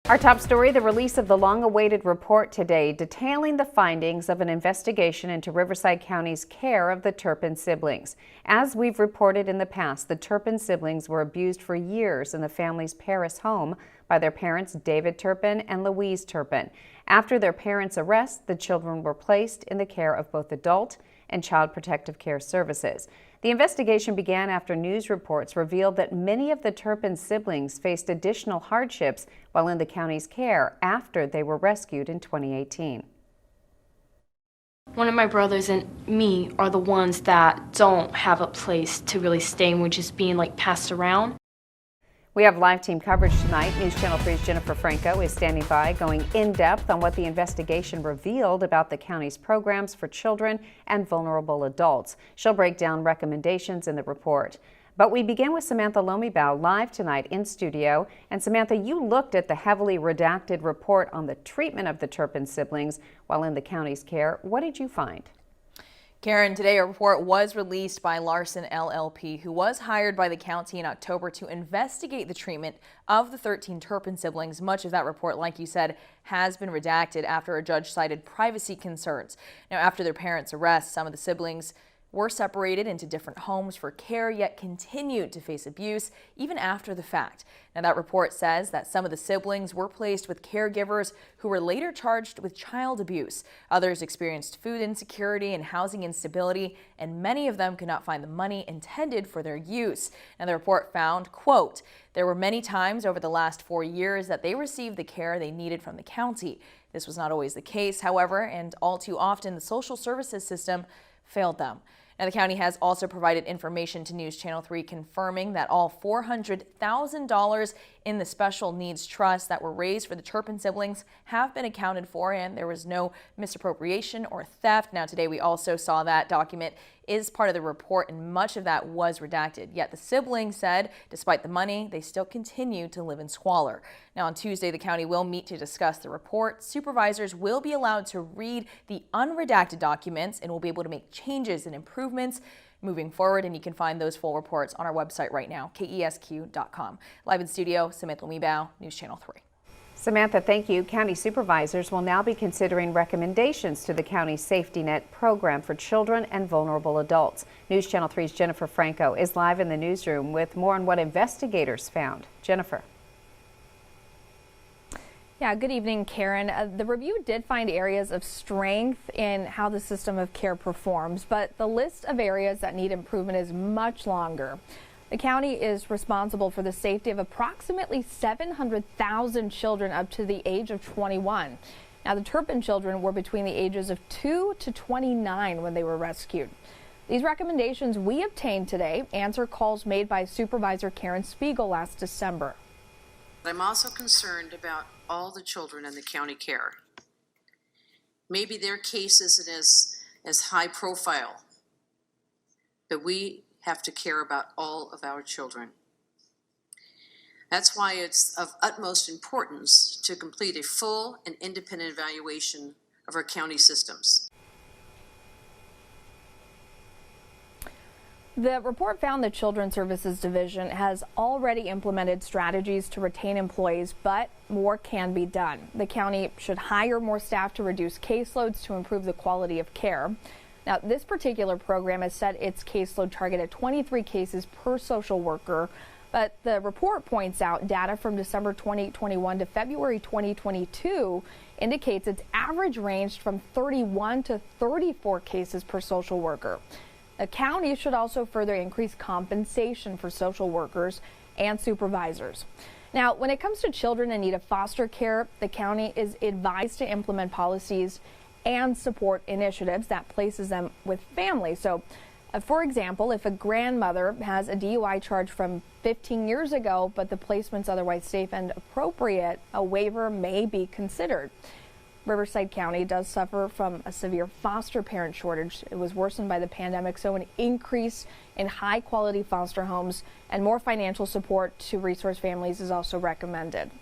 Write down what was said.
Our top story, the release of the long-awaited report today detailing the findings of an investigation into Riverside County's care of the Turpin siblings. As we've reported in the past, the Turpin siblings were abused for years in the family's Paris home by their parents David Turpin and Louise Turpin. After their parents' arrest, the children were placed in the care of both adult and child protective care services. The investigation began after news reports revealed that many of the Turpin siblings faced additional hardships while in the county's care after they were rescued in 2018. One of my brothers and me are the ones that don't have a place to really stay, and we're just being passed around. We have live team coverage tonight. News Channel 3's Jennifer Franco is standing by, going in depth on what the investigation revealed about the county's programs for children and vulnerable adults. She'll break down recommendations in the report. But we begin with Samantha Lomibao live tonight in studio. And Samantha, you looked at the heavily redacted report on the treatment of the Turpin siblings while in the county's care. What did you find? Karen, today a report was released by Larson LLP, who was hired by the county in October to investigate the treatment of the 13 Turpin siblings. Much of that report, like you said, has been redacted after a judge cited privacy concerns. Now, after their parents' arrest, some of the siblings were separated into different homes for care, yet continued to face abuse even after the fact. Now, that report says that some of the siblings were placed with caregivers who were later charged with child abuse. Others experienced food insecurity and housing instability, and many of them could not find the money intended for their use. And the report found, quote, there were many times over the last 4 years that they received the care they needed from the county. This was not always the case, however, and all too often the social services system failed them. Now, the county has also provided information to News Channel 3 confirming that all $400,000 in the special needs trust that were raised for the Turpin siblings have been accounted for, and there was no misappropriation or theft. Now, today we also saw that document is part of the report, and much of that was redacted. Yet the siblings said, despite the money, they still continue to live in squalor. Now, on Tuesday, the county will meet to discuss the report. Supervisors will be allowed to read the unredacted documents and will be able to make changes and improvements moving forward, and you can find those full reports on our website right now, kesq.com. Live in studio, Samantha Lomibao, News Channel 3. Samantha, thank you. County supervisors will now be considering recommendations to the county's safety net program for children and vulnerable adults. News Channel 3's Jennifer Franco is live in the newsroom with more on what investigators found. Jennifer. Yeah, good evening, Karen. The review did find areas of strength in how the system of care performs, but the list of areas that need improvement is much longer. The county is responsible for the safety of approximately 700,000 children up to the age of 21. Now, the Turpin children were between the ages of 2 to 29 when they were rescued. These recommendations we obtained today answer calls made by Supervisor Karen Spiegel last December. I'm also concerned about all the children in the county care. Maybe their case isn't as high profile, but we have to care about all of our children. That's why it's of utmost importance to complete a full and independent evaluation of our county systems. The report found the Children's Services Division has already implemented strategies to retain employees, but more can be done. The county should hire more staff to reduce caseloads to improve the quality of care. Now, this particular program has set its caseload target at 23 cases per social worker, but the report points out data from December 2021 to February 2022 indicates its average ranged from 31 to 34 cases per social worker. The county should also further increase compensation for social workers and supervisors. Now, when it comes to children in need of foster care, the county is advised to implement policies and support initiatives that places them with families. So, for example, if a grandmother has a DUI charge from 15 years ago, but the placement's otherwise safe and appropriate, a waiver may be considered. Riverside County does suffer from a severe foster parent shortage. It was worsened by the pandemic, so an increase in high-quality foster homes and more financial support to resource families is also recommended.